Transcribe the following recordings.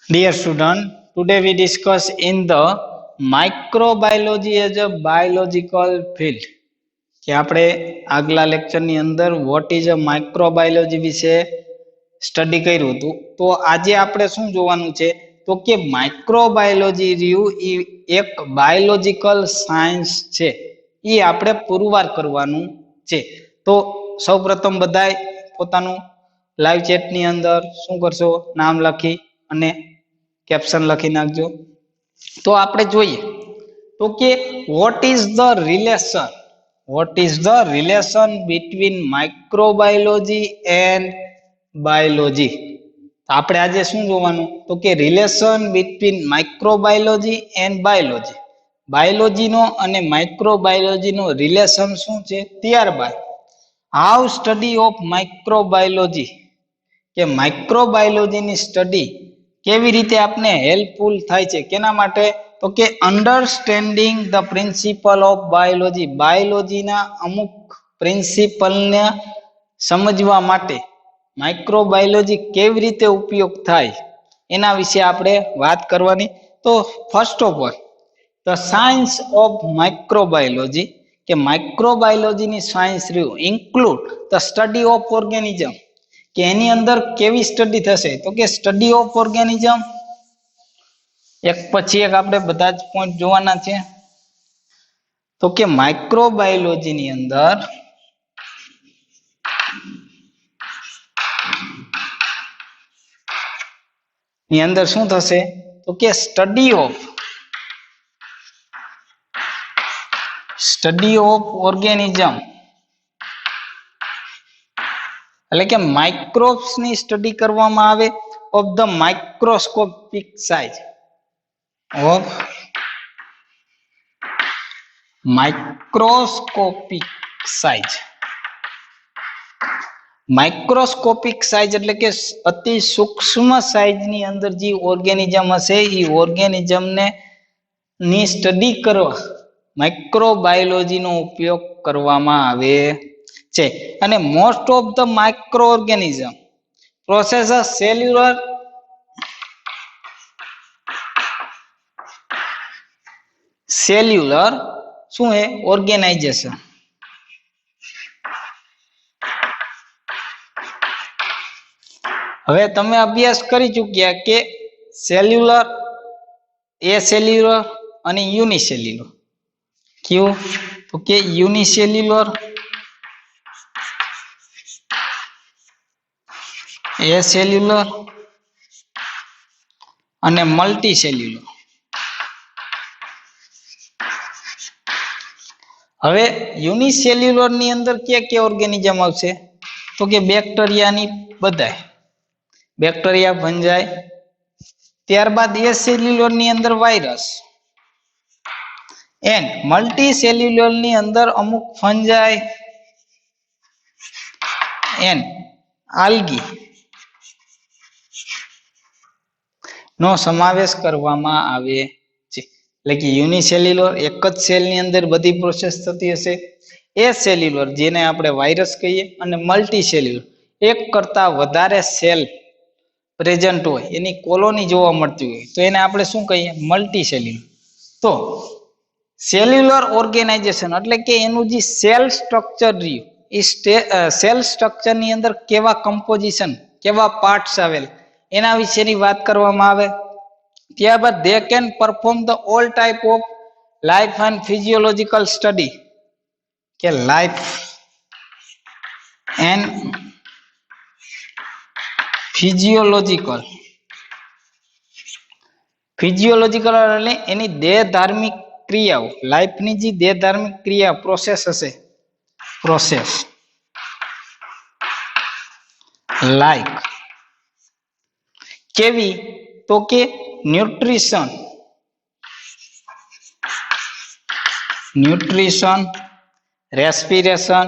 Dear student, today we discuss in the microbiology as a biological field. કે આપણે આગલા લેક્ચરની અંદર વોટ ઇઝ અ માઇક્રોબાયોલોજી વિશે study કર્યું હતું. તો આજે આપણે શું જોવાનું છે તો કે માઇક્રોબાયોલોજી રહ્યું એ એક બાયોલોજીકલ સાયન્સ છે. એ આપણે પુરવાર કરવાનું છે. તો સૌપ્રથમ બધાય પોતાનું લાઈવ ચેટની અંદર શું કરશો, નામ લખી અને કેપ્શન લખી નાખજો. તો આપણે જોઈએ તો કે what is the relation between microbiology and biology. આપણે આજે શું જોવાનું તો કે relation between microbiology and biology, બાયોલોજીનો અને માઇક્રોબાયોલોજીનો રિલેશન શું છે. ત્યારબાદ હાઉ સ્ટડી ઓફ માઇક્રોબાયોલોજી, કે માઇક્રોબાયોલોજીની સ્ટડી કેવી રીતે આપને હેલ્પફુલ થાય છે. કેના માટે તો કે understanding the principle of biology, બાયોલોજીના અમુક પ્રિન્સિપલને સમજવા માટે માઇક્રોબાયોલોજી કેવી રીતે ઉપયોગ થાય એના વિશે આપણે વાત કરવાની. તો first of all the science of microbiology, કે માઇક્રોબાયોલોજીની સાયન્સ રહ્યું include the study of organism, કે એની અંદર કેવી સ્ટડી થશે તો કે સ્ટડી ઓફ ઓર્ગેનિઝમ. એક પછી એક આપણે બધા જ પોઈન્ટ જોવાના છે. તો કે માઇક્રોબાયોલોજીની અંદર શું થશે તો કે સ્ટડી ઓફ ઓર્ગેનિઝમ, એટલે કે માઇક્રોબ્સ ની સ્ટડી કરવામાં આવે of the microscopic size, of microscopic size. Microscopic size એટલે કે અતિ સૂક્ષ્મ સાઇઝની અંદર જે ઓર્ગેનિઝમ હશે એ ઓર્ગેનિઝમને ની સ્ટડી કરવા માઇક્રોબાયોલોજીનો ઉપયોગ કરવામાં આવે છે. અને most of the micro organism process cellular શું હે ઓર્ગેનાઇઝેશન. હવે તમે અભ્યાસ કરી ચૂક્યા કે સેલ્યુલર, એ સેલ્યુલર અને યુનિસેલ્યુલર. કયું તો કે યુનિસેલ્યુલર, એ સેલ્યુલર અને મલ્ટી સેલ્યુલર. હવે યુનિસેલ્યુલર ની અંદર કયા ઓર્ગેનિઝમ આવશે તો કે બેક્ટેરિયાની બધાય, બેક્ટેરિયા ફંજાઈ. ત્યારબાદ એ સેલ્યુલર ની અંદર વાયરસ, એન્ડ મલ્ટી સેલ્યુલર ની અંદર અમુક ફંજાઈ એન્ડ આલ્ગી નો સમાવેશ કરવામાં આવે છે. એટલે કે યુનિસેલ્યુલર એક જ સેલ ની અંદર બધી પ્રોસેસ થતી હશે. એ સેલ્યુલર જેને આપણે વાયરસ કહીએ, અને મલ્ટી સેલ્યુલર એક કરતા વધારે સેલ પ્રેઝન્ટ હોય, એની કોલોની જોવા મળતી હોય તો એને આપણે શું કહીએ મલ્ટી સેલ્યુલર. તો સેલ્યુલર ઓર્ગેનાઇઝેશન એટલે કે એનું જે સેલ સ્ટ્રક્ચર રહ્યું એ સેલ સ્ટ્રક્ચર ની અંદર કેવા કમ્પોઝિશન, કેવા પાર્ટ્સ આવેલ એના વિશેની વાત કરવામાં આવે. ત્યારબાદ they can perform the all type of life and physiological study, કે લાઈફ એન્ડ ફિઝિયોલોજીકલ એટલે એની દેહ ધાર્મિક ક્રિયાઓ, લાઈફની જે દેહ ધાર્મિક ક્રિયા પ્રોસેસ હશે, પ્રોસેસ લાઈક કેવી તો કે ન્યુટ્રિશન, રેસ્પિરેશન,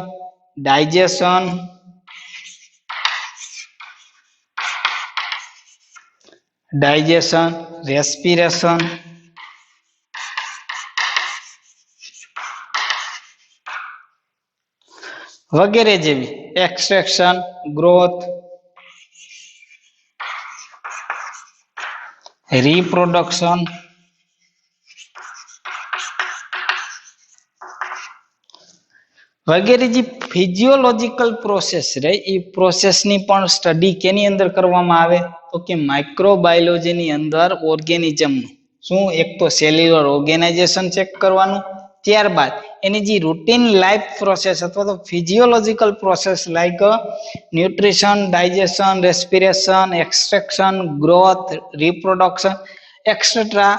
ડાઇજેશન, રેસ્પિરેશન, વગેરે જેવી, એક્સટ્રેક્શન, ગ્રોથ, reproduction, વગેરે જે ફિઝિયોલોજીકલ પ્રોસેસ રહે એ પ્રોસેસની પણ સ્ટડી કેની અંદર કરવામાં આવે તો કે માઇક્રોબાયોલોજીની અંદર ઓર્ગેનિઝમનું શું એક તો સેલ્યુલર ઓર્ગેનાઇઝેશન ચેક કરવાનું, ત્યારબાદ એની જે રૂટીન લાઈફ પ્રોસેસ અથવા તો physiological process like nutrition, digestion, respiration, extraction, growth, reproduction etcetera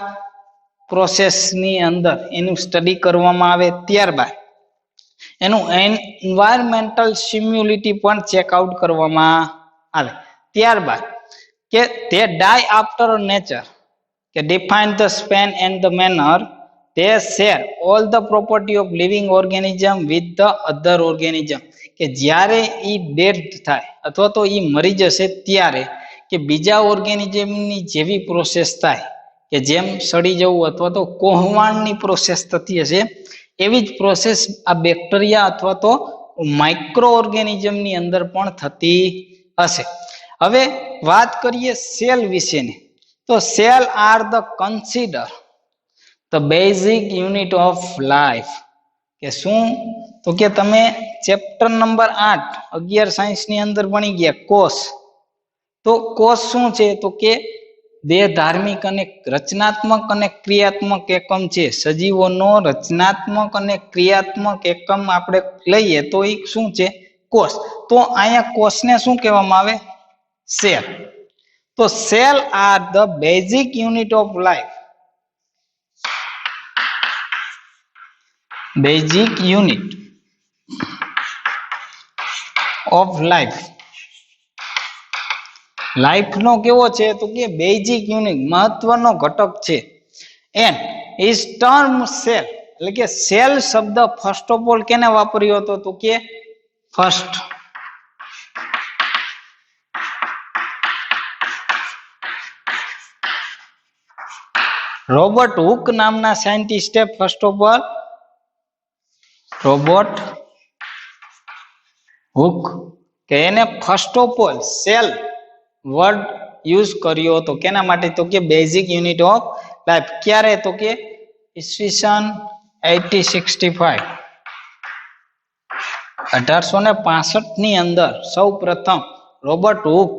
પ્રોસેસની અંદર એનું સ્ટડી કરવામાં આવે, ત્યારબાદ એનું એન્વાયરમેન્ટલ સિમ્યુલિટી પણ ચેકઆઉટ કરવામાં આવે, ત્યારબાદ કે તે ડાય આફ્ટર નેચર કે define the span and the manner they share all the property of living organism with the other organism કે જ્યારે ઈ ડેડ થાય અથવા તો ઈ મરી જશે ત્યારે કે બીજા ઓર્ગેનિઝમની જેવી પ્રોસેસ થાય કે જેમ સડી જવું અથવા તો કોહવાણની પ્રોસેસ થતી હશે એવી જ પ્રોસેસ આ બેક્ટેરિયા અથવા તો માઇક્રો ઓર્ગેનિઝમની અંદર પણ થતી હશે. હવે વાત કરીએ સેલ વિશેની તો cell are the consider the basic unit of life કે શું તો કે તમે ચેપ્ટર નંબર 8 11 સાયન્સની અંદર ભણી ગયા કોષ. તો કોષ શું છે તો કે દેહ ધાર્મિક અને રચનાત્મક અને ક્રિયાત્મક એકમ છે. સજીવોનો રચનાત્મક અને ક્રિયાત્મક એકમ આપણે લઈએ તો એ શું છે કોષ. તો અહીંયા કોષને શું કહેવામાં આવે સેલ. તો cell are the basic unit of life. Basic unit of life. Life નો કેવો છે તો કે બેઝિક યુનિટ મહત્વનો ઘટક છે. એન્ડ ઇઝ ટર્મ સેલ એટલે કે સેલ શબ્દ ફર્સ્ટ ઓફ ઓલ કેને વાપર્યો હતો તો કે ફર્સ્ટ રોબર્ટ હુક નામના સાયન્ટિસ્ટે first of all Robert Hooke કે એને first of all cell word use કર્યો હતો કેના માટે તો કે બેઝિક યુનિટ ઓફ લાઈફ. ક્યારે તો કે ઈસવીસન 1865 1865 ની અંદર સૌ પ્રથમ Robert Hooke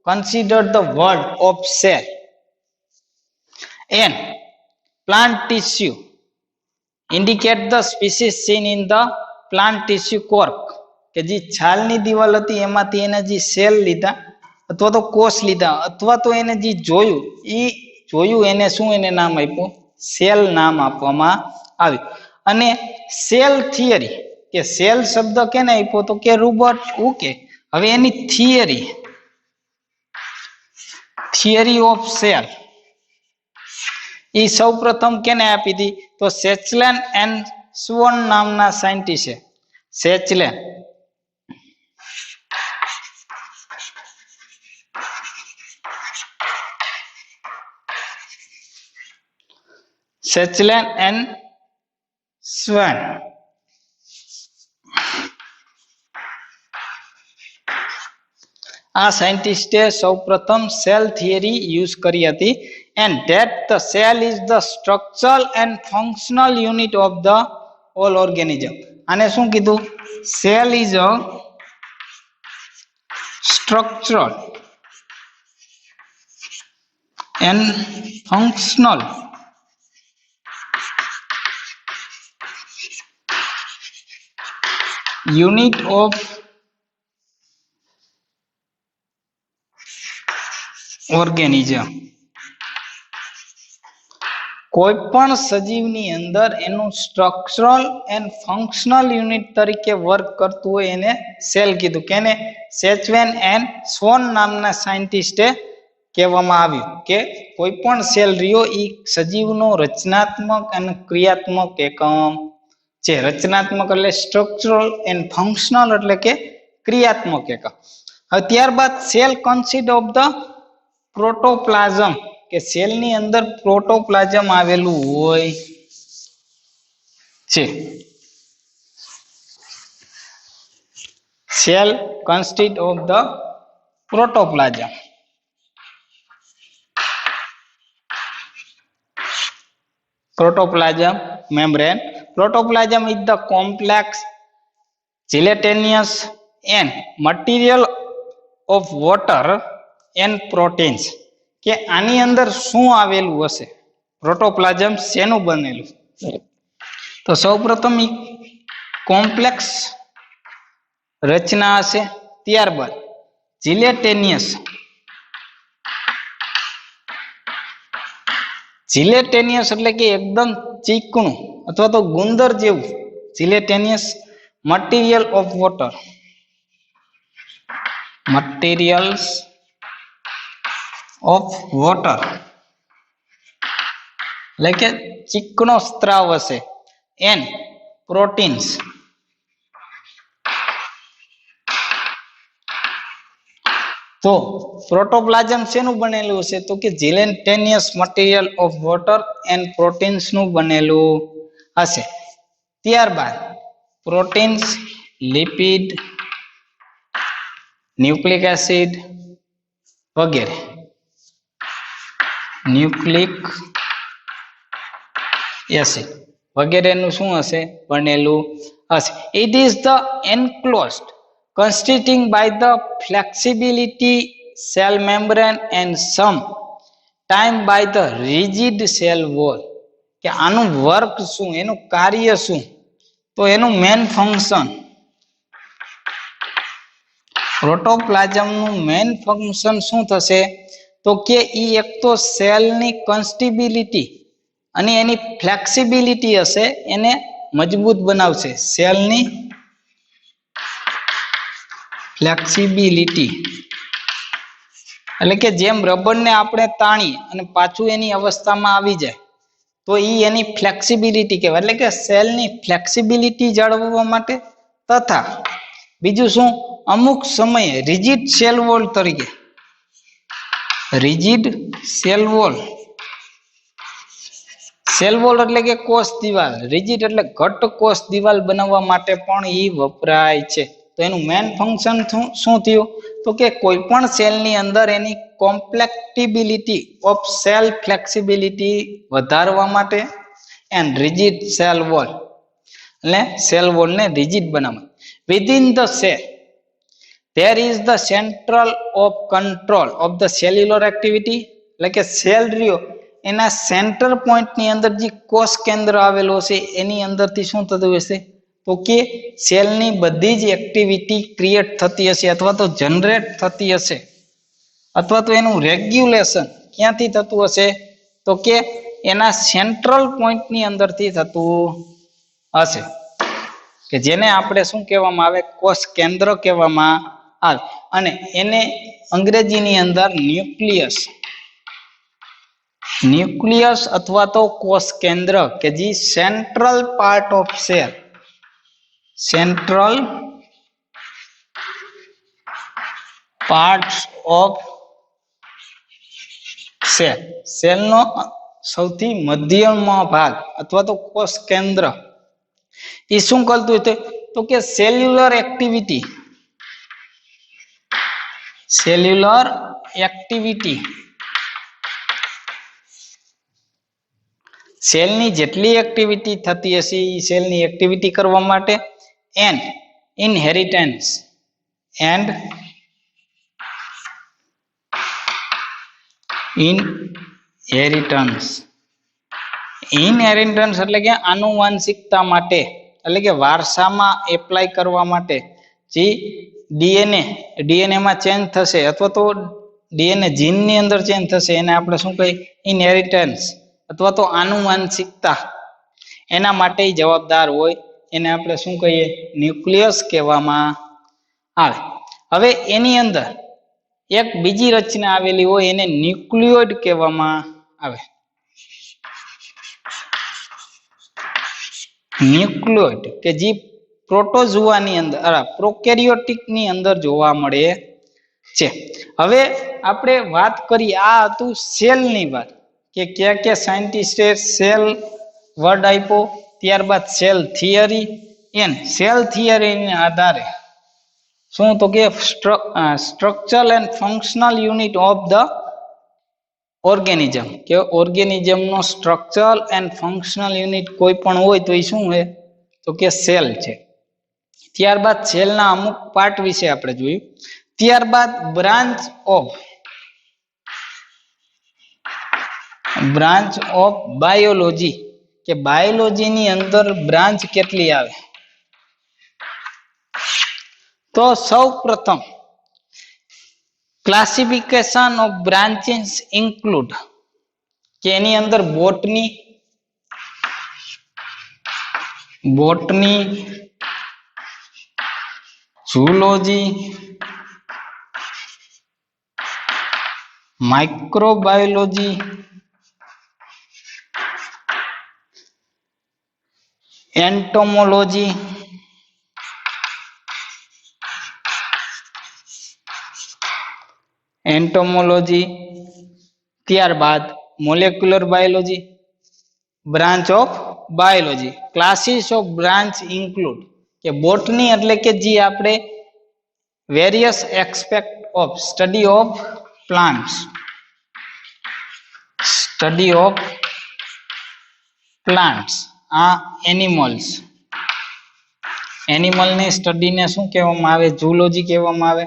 considered the word of cell and plant tissue indicate the species seen in the plant tissue cork કે જે છાલની દિવાલ હતી એમાંથી એને જે સેલ લીધા અથવા તો કોષ લીધા અથવા તો એને જે જોયું એને શું એને નામ આપ્યું સેલ નામ આપવામાં આવ્યું. અને સેલ થિયરી કે સેલ શબ્દ કેને આપ્યો તો કે રોબર્ટ હુકે. હવે એની થિયરી ઓફ સેલ એ સૌ પ્રથમ કેને આપી હતી તો સેચલેન એન્ડ સ્વોન નામના સાયન્ટિસ્ટે. સેચલેન એન્ડ સ્વોન આ સાયન્ટિસ્ટે સૌ પ્રથમ સેલ થિયરી યુઝ કરી હતી. and that the cell is the structural and functional unit of the whole organism. આને શું કીધું cell is a structural and functional unit of organism. કોઈ પણ સજીવની અંદર એનું સ્ટ્રક્ચરલ એન્ડ ફંક્શનલ યુનિટ તરીકે વર્ક કરતું હોય એને સેલ કીધું. કેને સેચવેન એન્ડ સ્વોન નામના સાયન્ટિસ્ટે કહેવામાં આવ્યું કે કોઈ પણ સેલ રહ્યો એ સજીવનો રચનાત્મક અને ક્રિયાત્મક એકમ છે. રચનાત્મક એટલે સ્ટ્રક્ચરલ એન્ડ ફંક્શનલ એટલે કે ક્રિયાત્મક એકમ. હવે ત્યારબાદ cell consist of the protoplasm કે સેલની અંદર પ્રોટોપ્લાઝમ આવેલું હોય છે. Cell consist of the protoplasm. protoplasm membrane. Protoplasm is the complex, gelatinous and material of water and proteins. કે આની અંદર શું આવેલું હશે? પ્રોટોપ્લાઝમ શેનું બનેલું? તો સૌપ્રથમ કોમ્પ્લેક્સ રચના હશે, ત્યારબાદ જીલેટેનિયસ. જીલેટેનિયસ એટલે કે એકદમ ચીકણું અથવા તો ગુંદર જેવું. Gelatinous material of water, materials of water એટલે કે ચીકણો સ્ત્રાવ હશે. એન્ડ પ્રોટીન્સ, તો પ્રોટોપ્લાઝમ શેનું બનેલું હશે? તો કે gelatinous material of water and proteins નું બનેલું હશે. ત્યારબાદ પ્રોટીન્સ, લિપિડ, ન્યુક્લિક એસિડ વગેરે, ન્યુક્લિક એસિડ વગેરેનું શું હશે? બનેલું હશે. It is the enclosed constituting by the flexibility cell membrane and some time by the rigid cell wall. કે આનું વર્ક શું, એનું કાર્ય શું? તો એનું મેન ફંક્શન, પ્રોટોપ્લાઝમનું મેન ફંક્શન શું થશે? તો કે એક તો સેલની કન્સ્ટિબિલિટી અને એની ફ્લેક્સિબિલિટી હશે, એને મજબૂત બનાવશે. સેલની ફ્લેક્સિબિલિટી એટલે કે જેમ રબરને આપણે તાણીએ અને પાછું એની અવસ્થામાં આવી જાય તો એની ફ્લેક્સિબિલિટી કહેવાય. એટલે કે સેલની ફ્લેક્સિબિલિટી જાળવવા માટે, તથા બીજું શું, અમુક સમયે રિજિડ સેલ વોલ તરીકે, rigid cell wall, cell wall એટલે કે કોષ દિવાલ, રિજિડ એટલે ઘટ્ટ કોષ દિવાલ બનાવવા માટે પણ એ વપરાય છે. તો એનું મેન ફંક્શન શું થયું? તો કે કોઈ પણ સેલની અંદર એની કોમ્પ્લેક્ટિબિલિટી ઓફ સેલ ફ્લેક્સિબિલિટી વધારવા માટે એન્ડ રિજિડ સેલ વોલ એટલે સેલ વોલને રિજિડ બનાવવા. Within the cell there is the central of control of the cellular activity. એટલે કે સેલ રહ્યો એના સેન્ટર પોઈન્ટ ની અંદર જે કોષ કેન્દ્ર આવેલું છે એની અંદરથી શું થતું હશે? તો કે સેલની બધી જ એક્ટિવિટી ક્રિએટ થતી હશે અથવા તો જનરેટ થતી હશે, અથવા તો એનું રેગ્યુલેશન ક્યાંથી થતું હશે? તો કે એના સેન્ટ્રલ પોઈન્ટની અંદરથી થતું હશે, કે જેને આપણે શું કહેવામાં આવે? કોષ કેન્દ્ર કહેવામાં આવે. અને એને અંગ્રેજીની અંદર ન્યુક્લિયસ, ન્યુક્લિયસ અથવા તો કોષ કેન્દ્ર, કે જે central part of cell, central parts of cell, સેલનો સૌથી મધ્યમાં ભાગ અથવા તો કોષ કેન્દ્ર એ શું કરતું હતું? તો કે સેલ્યુલર એક્ટિવિટી, સેલ્યુલર એક્ટિવિટી, સેલની જેટલી એક્ટિવિટી થતી હશે એ સેલની એક્ટિવિટી કરવા માટે and inheritance, and inheritance, inheritance એટલે કે આનુવાંશિકતા માટે, એટલે કે વારસામાં એપ્લાય કરવા માટે. જે ડીએનએ માં ચેન્જ થશે અથવા તો ડીએનએ જીનની અંદર ચેન્જ થશે એને આપણે શું કહીએ? ઇનહેરિટન્સ અથવા તો આનુવાંશિકતા. એના માટે જવાબદાર હોય એને આપણે શું કહીએ? ન્યુક્લિયસ કહેવામાં આવે. હવે એની અંદર એક બીજી રચના આવેલી હોય એને ન્યુક્લિયોઇડ કહેવામાં આવે. ન્યુક્લિયોઇડ કે જે પ્રોટોઝોઆની અંદર, પ્રોકેરિયોટિક ની અંદર જોવા મળે છે. હવે આપણે વાત કરી, આ હતું સેલની વાત, કે ક્યાં ક્યાં સાયન્ટિસ્ટે સેલ વર્ડ આપ્યો, ત્યારબાદ સેલ થિયરી, એન્ડ સેલ થિયરીના આધારે શું? તો કે structural and functional unit of the organism કે ઓર્ગેનિઝમનો સ્ટ્રક્ચરલ એન્ડ ફંક્શનલ યુનિટ કોઈ પણ હોય તો એ શું છે તો કે સેલ છે. ત્યારબાદ સેલના અમુક પાર્ટ વિશે આપણે જોયું. ત્યારબાદ બ્રાન્ચ ઓફ બાયોલોજી કે બાયોલોજીની અંદર બ્રાન્ચ કેટલી આવે તો સૌ પ્રથમ ક્લાસિફિકેશન ઓફ બ્રાન્ચીસ ઇન્ક્લુડ કે એની અંદર બોટની ઝૂલોજી માઇક્રોબાયોલોજી એન્ટોમોલોજી ત્યારબાદ molecular biology branch of biology. Classes of branch include કે બોટની એટલે કે જે આપણે various aspect of study of plants આ એનિમલની સ્ટડીને શું કહેવામાં આવે ઝૂલોજી કહેવામાં આવે.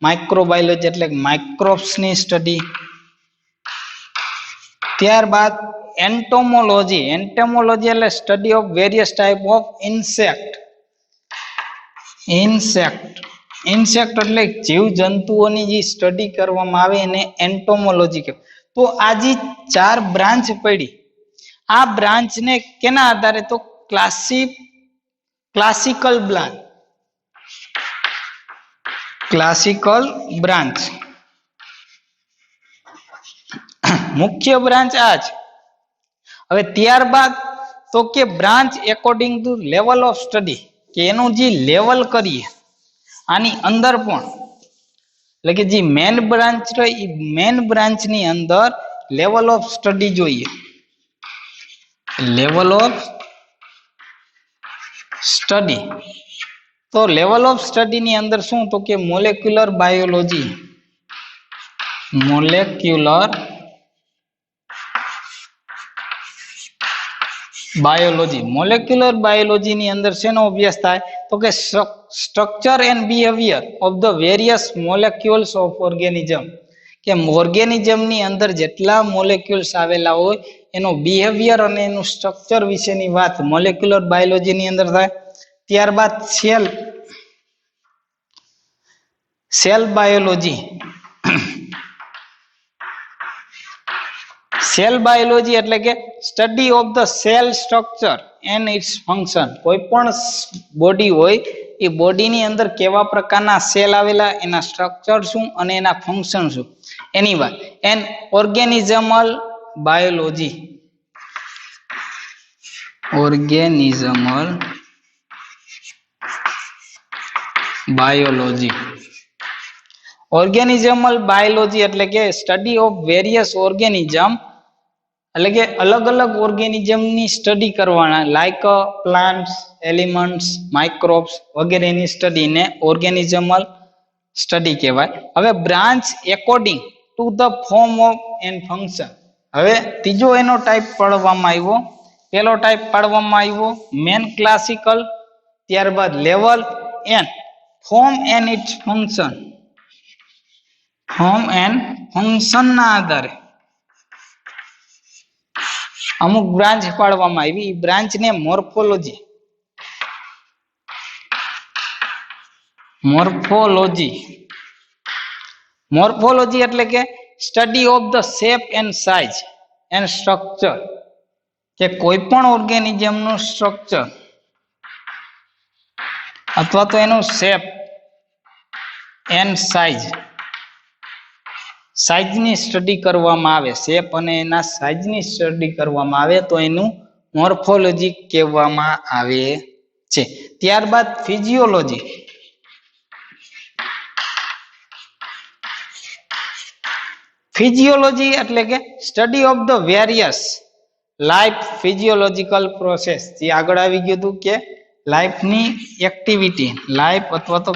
માઇક્રોબાયોલોજી એટલે માઇક્રોબ્સની સ્ટડી. ત્યારબાદ એન્ટોમોલોજી એટલે study of various type of insect એટલે જીવ જંતુઓની જે સ્ટડી કરવામાં આવે એને એન્ટોમોલોજી કહેવાય. તો આ જે 4 બ્રાન્ચ પડી આ બ્રાન્ચને કેના આધારે તો ક્લાસિકલ બ્રાન્ચ મુખ્ય બ્રાન્ચ આ છે. હવે ત્યારબાદ તો કે branch according to level of study કે એનું જે લેવલ કરીએ આની અંદર પણ એટલે કે જે મેન બ્રાન્ચ રહે એ મેન બ્રાન્ચની અંદર લેવલ ઓફ સ્ટડી જોઈએ. લેવલ ઓફ સ્ટડી તો લેવલ ઓફ સ્ટડી ની અંદર શું તો કે મોલેક્યુલર બાયોલોજી ની અંદર શેનો અભ્યાસ થાય તો કે structure and behaviour of the various molecules of organism કે ઓર્ગેનિઝમ ની અંદર જેટલા મોલેક્યુલ્સ આવેલા હોય એનો બિહેવિયર અને એનું સ્ટ્રક્ચર વિશેની વાત મોલેક્યુલર બાયોલોજી ની અંદર થાય. ત્યારબાદ સેલ બાયોલોજી એટલે કે study of the cell structure and its function. કોઈ પણ બોડી હોય એ બોડીની અંદર કેવા પ્રકારના સેલ આવેલા એના સ્ટ્રક્ચર શું અને એના ફંક્શન શું એની વાત. એન્ડ ઓર્ગેનિઝમલ બાયોલોજી એટલે કે સ્ટડી ઓફ વેરિયસ ઓર્ગેનિઝમ એટલે કે અલગ અલગ ઓર્ગેનિઝમ ની સ્ટડી કરવાના લાઈક પ્લાન્ટ્સ એલિમેન્ટ્સ માઇક્રોબ્સ વગેરેની સ્ટડીને ઓર્ગેનિઝમલ સ્ટડી કહેવાય. હવે branch according to the form of and function. હવે ત્રીજો એનો ટાઈપ પાડવામાં આવ્યો. પહેલો ટાઈપ પાડવામાં આવ્યો મેન ક્લાસિકલ, ત્યારબાદ level and form and its function. ના આધારે અમુક બ્રાન્ચ પાડવામાં આવી. એ બ્રાન્ચ ને મોર્ફોલોજી એટલે કે study of the shape and size and structure કે કોઈ પણ ઓર્ગેનિઝમ નું સ્ટ્રક્ચર અથવા તો એનું શેપ એન્ડ સાઇઝની સ્ટડી કરવામાં આવે, શેપ અને એના સાઇઝની સ્ટડી કરવામાં આવે તો એનું મોર્ફોલોજી કહેવામાં આવે છે. ત્યારબાદ ફિઝિયોલોજી એટલે કે study of the various life physiological process. જે આગળ આવી ગયું હતું કે લાઈફની એક્ટિવિટી લાઈફ અથવા તો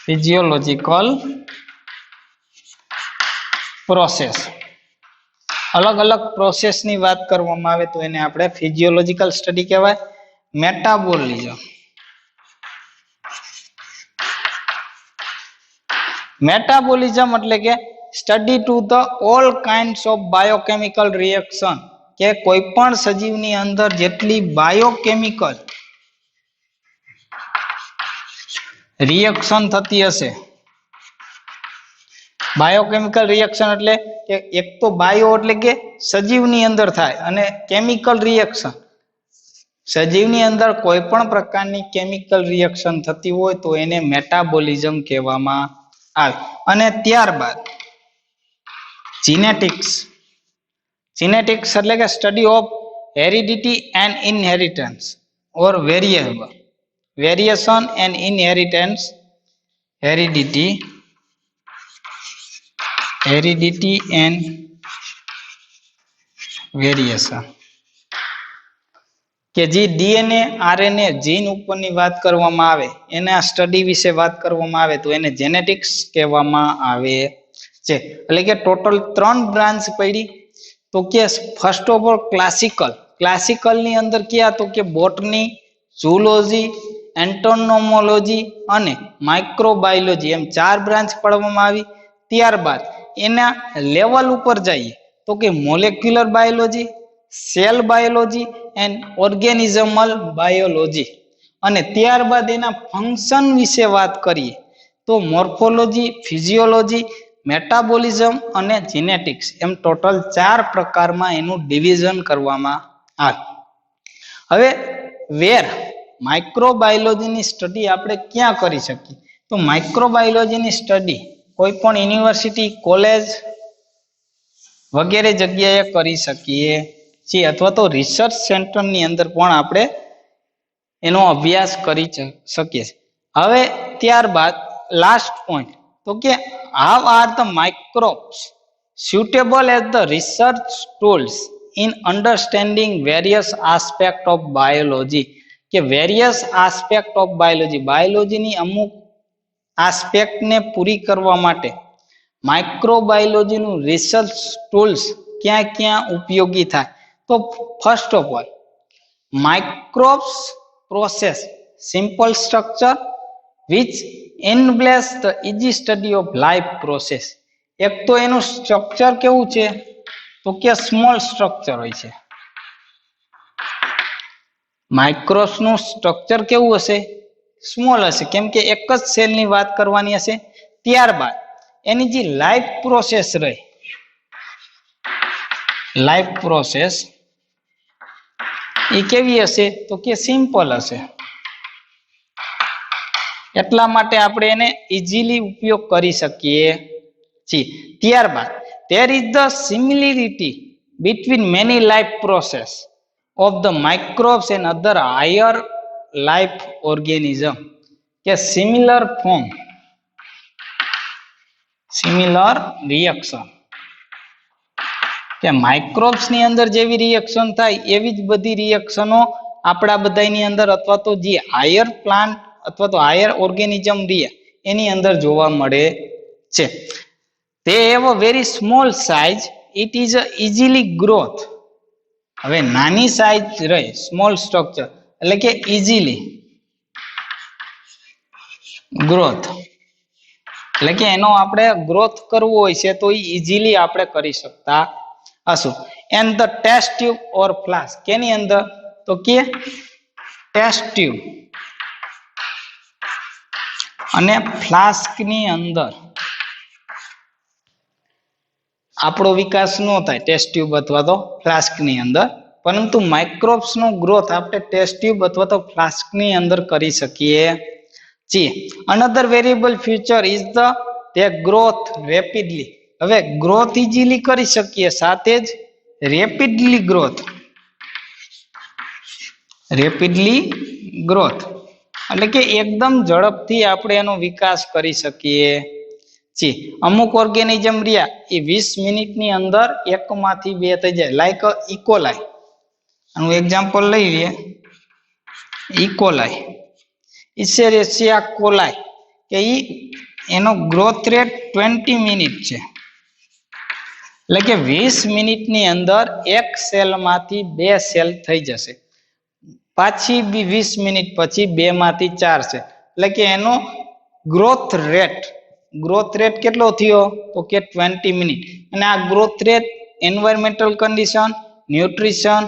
ફિઝિયોલોજીકલ પ્રોસેસ. અલગ અલગ પ્રોસેસની વાત કરવામાં આવે તો એને આપણે ફિઝિયોલોજીકલ સ્ટડી કહેવાય. મેટાબોલિઝમ. મેટાબોલિઝમ એટલે કે study to the all kinds of biochemical reaction, કે કોઈ પણ સજીવની અંદર જેટલી બાયોકેમિકલ રિએક્શન થતી હશે. બાયોકેમિકલ રિએક્શન એટલે કે એક તો બાયો એટલે કે સજીવની અંદર થાય, અને કેમિકલ રિએક્શન સજીવની અંદર કોઈ પણ પ્રકારની કેમિકલ રિએક્શન થતી હોય તો એને મેટાબોલિઝમ કહેવામાં આવે. અને ત્યારબાદ જીનેટિક્સ. જીનેટિક્સ એટલે કે study of heredity and inheritance or variation and inheritance. Heredity and variation, કે જે ડીએનએ આરએનએ જીન ઉપરની વાત કરવામાં આવે, એના સ્ટડી વિશે વાત કરવામાં આવે તો એને જેનેટિક્સ કહેવામાં આવે છે. એટલે કે ટોટલ 3 બ્રાન્ચ પડી. તો કે ફર્સ્ટ ઓફ ઓલ ક્લાસિકલ ની અંદર ક્યાં, તો કે બોટની, ઝૂલોજી, એન્ટોનોમોલોજી અને માઇક્રોબાયોલોજી, એમ 4 બ્રાન્ચ પાડવામાં આવી. ત્યારબાદ એના લેવલ ઉપર જઈએ તો કે molecular biology, cell biology and organismal biology. અને ત્યારબાદ એના ફંક્શન વિશે વાત કરીએ તો મોર્ફોલોજી, ફિઝિયોલોજી, મેટાબોલિઝમ અને જીનેટિક્સ, એમ ટોટલ 4 પ્રકારમાં એનું ડિવિઝન કરવામાં આવે. હવે માઇક્રોબાયોલોજીની સ્ટડી આપણે ક્યાં કરી શકીએ, તો માઇક્રોબાયોલોજીની સ્ટડી કોઈ પણ યુનિવર્સિટી, કોલેજ વગેરે જગ્યાએ કરી શકીએ છીએ, અથવા તો રિસર્ચ સેન્ટરની અંદર પણ આપણે એનો અભ્યાસ કરી શકીએ છીએ. હવે ત્યારબાદ લાસ્ટ પોઈન્ટ, તો કે how are the microbes suitable as the research tools in understanding various aspect of biology, કે various aspect of biology ની અમુક આસ્પેક્ટ ને પૂરી કરવા માટે માઇક્રોબાયોલોજી નું રિસર્ચ ટૂલ્સ ક્યાં ક્યાં ઉપયોગી થાય. તો first of all microbes process simple structure which enables the easy study of life process. એક તો એનું સ્ટ્રક્ચર કેવું છે, તો કે સ્મોલ સ્ટ્રક્ચર હોય છે. માઇક્રોબ્સ નું સ્ટ્રક્ચર કેવું હશે, સ્મોલ હશે, કેમ કે એક જ સેલની વાત કરવાની હશે. ત્યારબાદ એની જે લાઈફ પ્રોસેસ રહે, લાઈફ પ્રોસેસ એ કેવી હશે, તો કે સિમ્પલ હશે. એટલા માટે આપણે એને ઇઝીલી ઉપયોગ કરી શકીએ છીએ. ત્યારબાદ there is the similarity between many life process of the microbes and other higher life organism, કે સિમિલર ફોર્મ, સિમિલર રિએક્શન, કે માઇક્રોબ્સ ની અંદર જેવી રિએક્શન થાય એવી જ બધી રિએક્શનો આપણા બધાની અંદર, અથવા તો જે હાયર પ્લાન્ટ અથવા તો હાયર ઓર્ગેનિઝમ એની અંદર જોવા મળે છે. They have a very small size, it is a easily growth. હવે નાની સાઈઝ રહે, સ્મોલ સ્ટ્રક્ચર એટલે કે ઇઝીલી ગ્રોથ, એટલે કે એનો આપણે ગ્રોથ કરવો હોય છે તો ઇઝીલી આપણે કરી શકતા હશું. And the test tube or flask, કેની અંદર, તો કે ટેસ્ટ ટ્યુબ અને ફ્લાસ્ક ની અંદર આપણો વિકાસ ન થાય, ટેસ્ટ ટ્યુબ અથવા તો ફ્લાસ્ક ની અંદર, પરંતુ માઇક્રોબ્સ નો ગ્રોથ આપણે ટેસ્ટ ટ્યુબ અથવા તો ફ્લાસ્ક ની અંદર કરી શકીએ છીએ. Another variable feature is the તે ગ્રોથ રેપિડલી. હવે ગ્રોથ ઇઝીલી કરી શકીએ, સાથે જ રેપિડલી ગ્રોથ એટલે કે એકદમ ઝડપથી આપણે એનો વિકાસ કરી શકીએ છીએ. અમુક ઓર્ગેનિઝમ રહ્યા એ 20 મિનિટની અંદર એકમાંથી બે થઈ જાય, લાઈક ઇકોલાઈ. આનું એક્ઝામ્પલ લઈ લઈએ, ઇકોલાઈ, ઇસેરેસિયા કોલાઈ, કે એનો ગ્રોથ રેટ 20 મિનિટ છે. એટલે કે 20 મિનિટની અંદર એક સેલમાંથી 2 સેલ થઈ જશે, પાછી 20 મિનિટ પછી 2 માંથી 4 સેલ, એટલે કે એનો ગ્રોથ રેટ કેટલો થયો તો કે 20 મિનિટ. અને આ growth rate environmental condition, nutrition,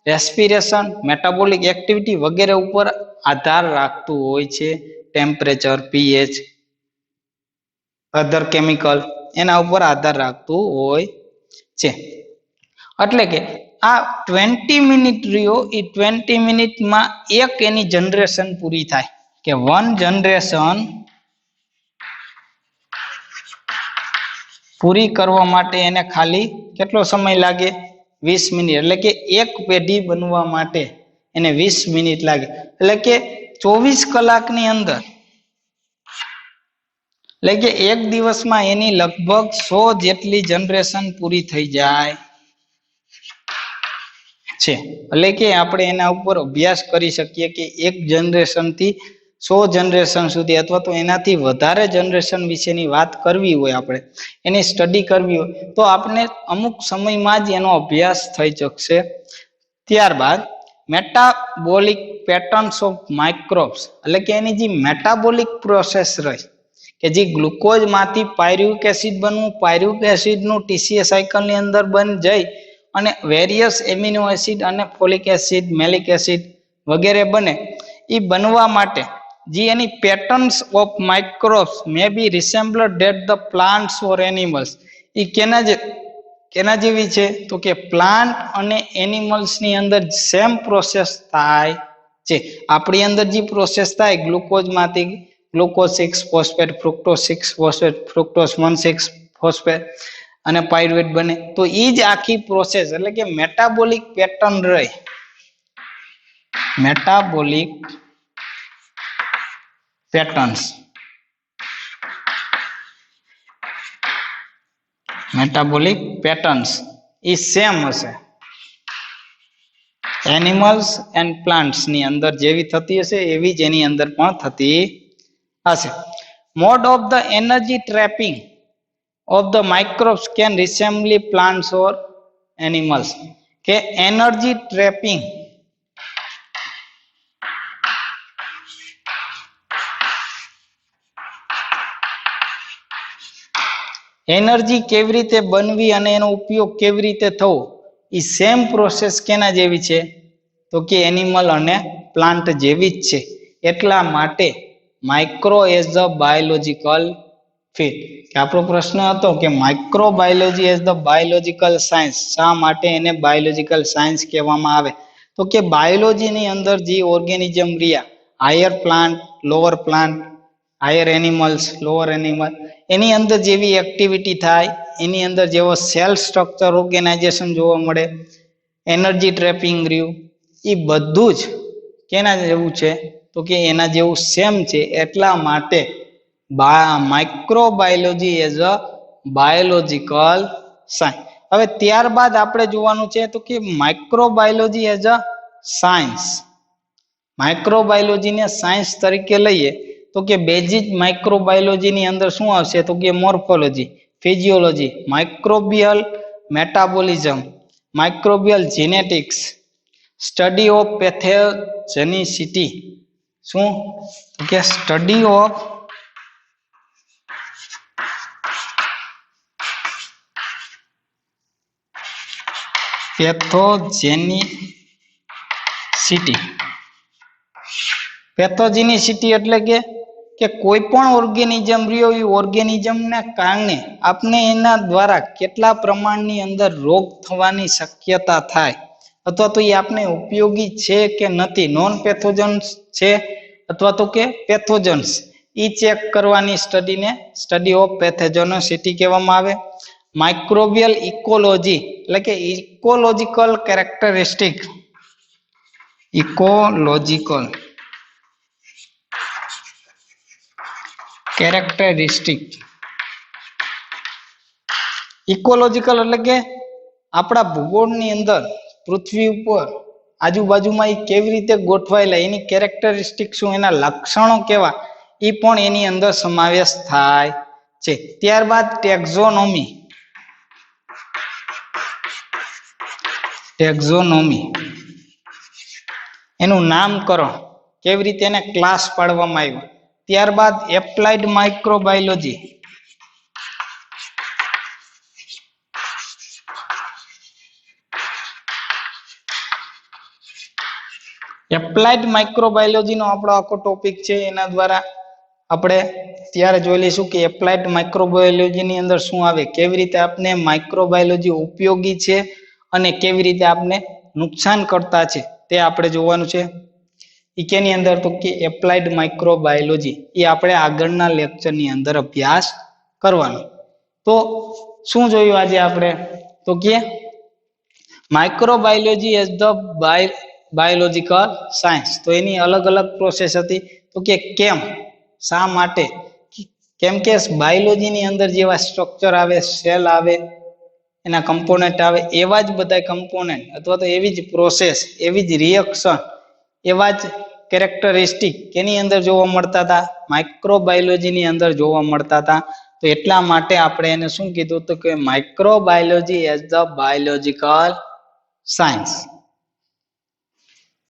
respiration, metabolic activity વગેરે ઉપર આધાર રાખતું હોય છે. ટેમ્પરેચર, પીએચ, અધર કેમિકલ એના ઉપર આધાર રાખતું હોય છે. એટલે કે આ 20 મિનિટ રહ્યો એ 20 મિનિટમાં એક એની જનરેશન પૂરી થાય, કે વન જનરેશન પૂરી કરવા માટે એને ખાલી કેટલો સમય લાગે? 20 મિનિટ. એટલે કે એક પેઢી બનવા માટે એને 20 મિનિટ લાગે. એટલે કે 24 કલાકની અંદર, એટલે કે એક દિવસમાં એની લગભગ 100 જેટલી જનરેશન પૂરી થઈ જાય છે. એટલે કે આપણે એના ઉપર અભ્યાસ કરી શકીએ કે એક જનરેશન થી 100 જનરેશન સુધી અથવા તો એનાથી વધારે જનરેશન વિશેની વાત કરવી હોય, આપણે એની સ્ટડી કરવી હોય તો આપણે અમુક સમયમાં જ એનો અભ્યાસ થઈ શકશે. ત્યારબાદ મેટાબોલિક પેટર્ન્સ ઓફ માઇક્રોબ્સ, એટલે કે એની જે મેટાબોલિક પ્રોસેસ રહી, કે જે ગ્લુકોઝ માંથી પાયરુવિક એસિડ બનવું, પાયરુવિક એસિડ નું ટીસીએ સાયકલ ની અંદર બની જઈ અને વેરિયસ એમિનો એસિડ અને ફોલિક એસિડ, મેલિક એસિડ વગેરે બને, એ બનવા માટે જે એની patterns of microbes may be resembled that the plants or animals, એ કેના જેવી છે તો કે પ્લાન્ટ અને એનિમલ્સ ની અંદર સેમ પ્રોસેસ થાય છે. આપણી અંદર જે પ્રોસેસ થાય ગ્લુકોઝ માંથી glucose 6 phosphate, fructose 6 phosphate, fructose 1,6 phosphate અને પાયરુવેટ બને, તો એ જ આખી પ્રોસેસ એટલે કે મેટાબોલિક પેટર્ન રહે. મેટાબોલિક પેટર્ન્સ, મેટાબોલિક પેટર્ન્સ એ સેમ હશે એનિમલ્સ એન્ડ પ્લાન્ટ્સ ની અંદર જેવી થતી હશે એવી જ એની અંદર પણ થતી હશે. Mode of the energy ટ્રેપિંગ of the microbes can resemble plants or animals, કે એનર્જી ટ્રેપિંગ એનર્જી કેવી રીતે બનવી અને એનો ઉપયોગ કેવી રીતે થવો, એ સેમ પ્રોસેસ કેના જેવી છે તો કે એનિમલ અને પ્લાન્ટ જેવી જ છે. એટલા માટે micro as the biological fit, કે આપણો પ્રશ્ન હતો કે microbiology as the biological science, શા માટે એને બાયોલોજીકલ સાયન્સ કહેવામાં આવે? તો કે બાયોલોજીની અંદર જે ઓર્ગેનિઝમ રહ્યા, higher plant, lower plant, higher animals, lower animal, એની અંદર જેવી એક્ટિવિટી થાય, એની અંદર જેવો સેલ સ્ટ્રક્ચર ઓર્ગેનાઇઝેશન જોવા મળે, એનર્જી ટ્રેપિંગ રહ્યું, એ બધું જ કેના જેવું છે તો કે એના જેવું સેમ છે. એટલા માટે microbiology as a biological science. હવે ત્યારબાદ આપણે જોવાનું છે તો કે માઇક્રોબાયોલોજી એઝ અ સાયન્સ. માઇક્રોબાયોલોજીને સાયન્સ તરીકે લઈએ તો કે બેઝિક માઇક્રોબાયોલોજી ની અંદર શું આવશે તો કે morphology, physiology, microbial metabolism, microbial genetics, study of pathogenicity, શું કે સ્ટડી ઓફ પેથોજેનિસિટી. પેથોજેનિસિટી એટલે કે કોઈ પણ ઓર્ગેનિઝમ રહ્યો એ ઓર્ગેનિઝમને કારણે આપણે એના દ્વારા કેટલા પ્રમાણની અંદર રોગ થવાની શક્યતા થાય, અથવા તો એ આપણે ઉપયોગી છે કે નથી, નોન પેથોજન્સ છે અથવા તો કે પેથોજન્સ, એ ચેક કરવાની સ્ટડીને સ્ટડી ઓફ પેથોજેનિસિટી કહેવામાં આવે. માઇક્રોબિયલ ઇકોલોજી એટલે કે ecological characteristic, ecological characteristic, ecological એટલે કે આપણા ભૂગોળની અંદર પૃથ્વી ઉપર આજુબાજુમાં એ કેવી રીતે ગોઠવાયેલા, એની કેરેક્ટરિસ્ટિક શું, એના લક્ષણો કેવા, એ પણ એની અંદર સમાવેશ થાય છે. ત્યારબાદ ટેક્ઝોનોમી, ટેક્ઝોનોમી એનું નામકરણ, કેવી રીતે એને ક્લાસ પાડવામાં આવ્યો. ત્યારબાદ એપ્લાઇડ માઇક્રોબાયોલોજી, એપ્લાઇડ માઇક્રોબાયોલોજી નો આપણો આખો ટોપિક છે. એના દ્વારા આપણે ત્યારે જોઈ લઈશું કે એપ્લાઇડ માઇક્રોબાયોલોજી ની અંદર શું આવે, કેવી રીતે આપને માઇક્રોબાયોલોજી ઉપયોગી છે અને કેવી રીતે આપને નુકસાન કરતા છે તે આપણે જોવાનું છે. કેની અંદર તો કે એપ્લાઇડ માઇક્રોબાયોલોજી એ આપણે આગળના લેક્ચર ની અંદર અભ્યાસ કરવાનો. તો શું જોયું આજે આપણે, તો કે microbiology as the biological science. તો એની અલગ અલગ પ્રોસેસ હતી. તો કે કેમ, શા માટે, કેમ કે બાયોલોજી ની અંદર જેવા સ્ટ્રક્ચર આવે, સેલ આવે, એના કમ્પોનન્ટ આવે, એવા જ બધા કમ્પોનન્ટ અથવા તો એવી જ પ્રોસેસ, એવી જ રિએક્શન, એવા જ કેરેક્ટરિસ્ટિક કેની અંદર જોવા મળતા હતા, માઇક્રોબાયોલોજી ની અંદર જોવા મળતા હતા. તો એટલા માટે આપણે એને શું કીધું તો કે microbiology as the biological science.